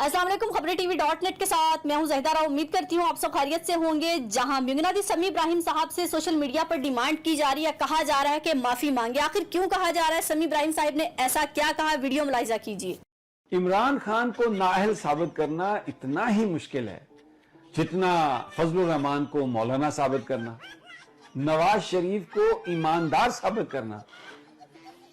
अस्सलाम वालेकुम, खबरें TV.net के साथ मैं हूं ज़हीदा राव। उम्मीद करती हूं आप सब खैरियत से होंगे। जहां म्युगनादी समी इब्राहिम साहब से सोशल मीडिया पर डिमांड की जा रही है, कहा जा रहा है कि माफी मांगे। आखिर क्यों कहा जा रहा है? समी इब्राहिम साहब ने ऐसा क्या कहा? वीडियो मुलाहिजा कीजिए। इमरान खान को नाअहल साबित करना इतना ही मुश्किल है जितना फजलुर रहमान को मौलाना साबित करना, नवाज शरीफ को ईमानदार साबित करना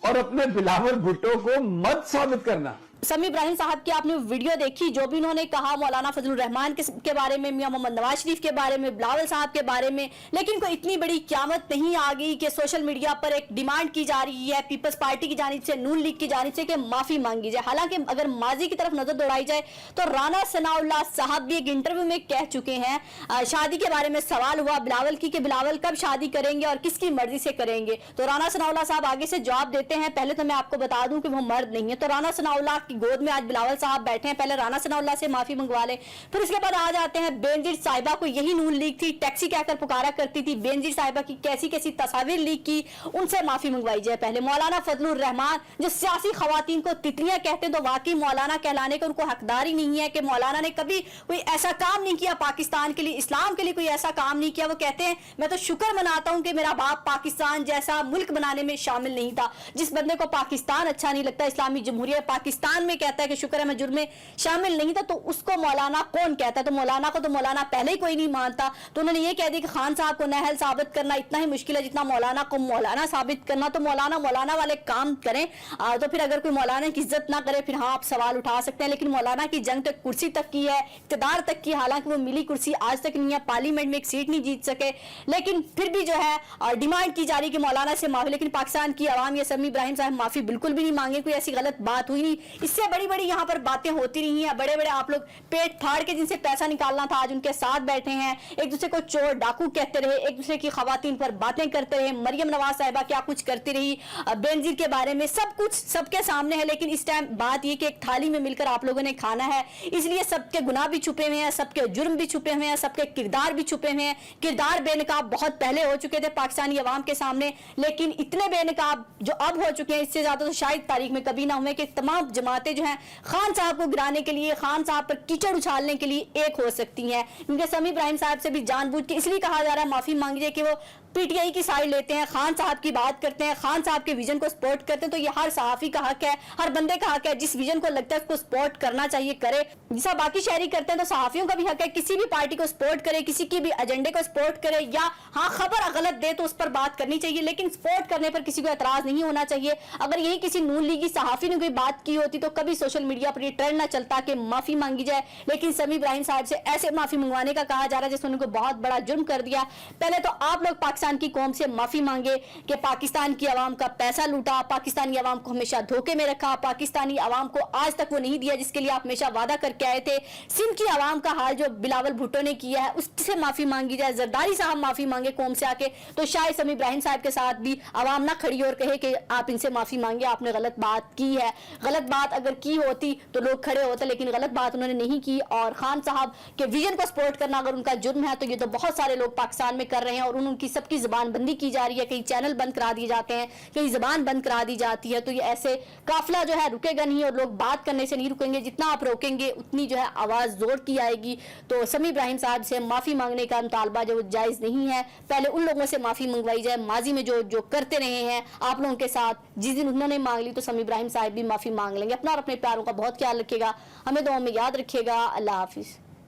और अपने बिलावल भुट्टो को मर्द साबित करना। समी इब्राहिम साहब की आपने वीडियो देखी, जो भी उन्होंने कहा मौलाना फजलुर रहमान के बारे में, मियां मोहम्मद नवाज शरीफ के बारे में, बिलावल साहब के बारे में। लेकिन कोई इतनी बड़ी क़यामत नहीं आ गई कि सोशल मीडिया पर एक डिमांड की जा रही है पीपल्स पार्टी की जानिब से, नून लीग की जानिब से, कि माफी मांगी जाए। हालांकि अगर माजी की तरफ नजर दौड़ाई जाए तो राना सनाउल्लाह साहब भी एक इंटरव्यू में कह चुके हैं, शादी के बारे में सवाल हुआ बिलावल की कि बिलावल कब शादी करेंगे और किसकी मर्जी से करेंगे, तो राना सनाउल्लाह साहब आगे से जवाब देते हैं, पहले तो मैं आपको बता दूं कि वो मर्द नहीं है। तो राना सनाउल्लाह की गोद में आज बिलावल साहब बैठे हैं, पहले राना सनाउल्लाह से माफी मंगवा ले। फिर उसके बाद आ जाते हैं बेनजीर साहिबा को, यही नून लीग थी, टैक्सी कहकर पुकारा करती थी। बेनजीर साहिबा की कैसी कैसी तस्वीर लीक की, उनसे माफी मंगवाई जाए। पहले मौलाना फजलुर रहमान जो सियासी खवातीन को तितलियां कहते हैं, तो वाकई मौलाना कहलाने का उनको हकदार ही नहीं है कि मौलाना ने कभी कोई ऐसा काम नहीं किया पाकिस्तान के लिए, इस्लाम के लिए कोई ऐसा काम नहीं किया। वो कहते हैं मैं तो शुक्र मनाता हूं कि मेरा बाप पाकिस्तान जैसा मुल्क बनाने में शामिल नहीं था। जिस बंदे को पाकिस्तान अच्छा नहीं लगता, इस्लामी जमहूरियत पाकिस्तान में कहता है कि शुक्र है मैं जुर्म में शामिल नहीं था, तो उसको मौलाना कौन कहता है? तो मौलाना को तो मौलाना पहले ही कोई नहीं मानता। तो उन्होंने ये कह दिया कि खान साहब को नाअहल साबित करना इतना ही मुश्किल है जितना मौलाना को मौलाना साबित करना। तो मौलाना वाले काम करें। तो फिर अगर कोई मौलाना की इज्जत ना करे, फिर हाँ आप सवाल उठा सकते हैं। लेकिन मौलाना की जंग तो कुर्सी तक की है, इक़्तिदार तक की, हालांकि वो मिली कुर्सी आज तक नहीं है, पार्लियामेंट में एक सीट नहीं जीत सके। लेकिन फिर भी जो है डिमांड की जा रही कि मौलाना से माफी। लेकिन पाकिस्तान की आवाम या समी इब्राहिम साहब माफी बिल्कुल भी नहीं मांगे, कोई ऐसी गलत बात हुई नहीं। इससे बड़ी बड़ी यहाँ पर बातें होती रही हैं, बड़े बड़े आप लोग पेट फाड़ के जिनसे पैसा निकालना था आज उनके साथ बैठे हैं, एक दूसरे को चोर डाकू कहते रहे, एक दूसरे की खवातीन पर बातें करते रहे। मरियम नवाज साहिबा क्या कुछ करती रही, बेनजीर के बारे में सब कुछ सबके सामने है। लेकिन इस टाइम बात यह कि एक थाली में मिलकर आप लोगों ने खाना है, इसलिए सबके गुनाह भी छुपे हुए हैं, सबके जुर्म भी छुपे हुए हैं, सबके किरदार भी छुपे हुए हैं। किरदार बेनकाब बहुत पहले हो चुके थे पाकिस्तानी अवाम के सामने, लेकिन इतने बेनकाब जो अब हो चुके हैं इससे ज्यादा तो शायद तारीख में कभी ना हुए कि तमाम जमातें जो हैं खान साहब को गिराने के लिए, खान साहब पर कीचड़ उछालने के लिए एक हो सकती हैं। क्योंकि समी इब्राहिम साहब से भी जानबूझ के इसलिए कहा जा रहा है माफी मांगिए कि वो पीटीआई की साइड लेते हैं, खान साहब की बात करते हैं, खान साहब के विजन को सपोर्ट करते हैं। तो ये हर सहाफी का हक है, हर बंदे का हक है, जिस विजन को लगता है उसको सपोर्ट करना चाहिए करे। जैसा बाकी शहरी करते हैं तो सहाफियों का भी हक है किसी भी पार्टी को सपोर्ट करे, किसी की भी एजेंडे को सपोर्ट करे, या हाँ खबर गलत दे तो उस पर बात करनी चाहिए, लेकिन सपोर्ट करने पर किसी को एतराज नहीं होना चाहिए। अगर यही किसी नून लीगी सहाफी ने कोई बात की होती तो कभी सोशल मीडिया पर ये ट्रेंड ना चलता कि माफी मांगी जाए। लेकिन समी इब्राहिम साहब से ऐसे माफी मंगवाने का कहा जा रहा है जिसने उनको बहुत बड़ा जुर्म कर दिया। पहले तो आप लोग पाकिस्तान की कौम से माफी मांगे कि पाकिस्तान की आवाम का पैसा लूटा, पाकिस्तानी आवाम को हमेशा धोखे में रखा, पाकिस्तानी आवाम को आज तक वो नहीं दिया जिसके लिए आप हमेशा वादा करके आए थे। सिंध की आवाम का हाल जो बिलावल भुट्टो ने किया है उससे माफी मांगी जाए, जरदारी साहब माफी मांगे कौम से आके, तो शायद समी इब्राहिम साहब के साथ भी आवाम ना खड़ी और कहे कि आप इनसे माफी मांगे, आपने गलत बात की है। गलत बात अगर की होती तो लोग खड़े होते, लेकिन गलत बात उन्होंने नहीं की। और खान साहब के विजन को सपोर्ट करना अगर उनका जुर्म है तो ये तो बहुत सारे लोग पाकिस्तान में कर रहे हैं, और उनकी सबकी जुबान बंदी की जा रही है, कई चैनल बंद करा दिए जाते हैं, कई जुबान बंद करा दी जाती है। तो ये ऐसे काफिला जो है रुकेगा नहीं, और लोग बात करने से नहीं रुकेंगे, जितना आप रोकेंगे उतनी जो है आवाज जोर की आएगी। तो समी इब्राहिम साहब से माफी मांगने का मुतालबा जो जायज नहीं है, पहले उन लोगों से माफी मंगवाई जाए माजी में जो जो करते रहे हैं आप लोगों के साथ। जिस दिन उन्होंने मांग ली तो समी इब्राहिम साहब भी माफी मांग लेंगे। अपना और अपने प्यारों का बहुत ख्याल रखिएगा, हमें दुआ में याद रखिएगा। अल्लाह हाफिज।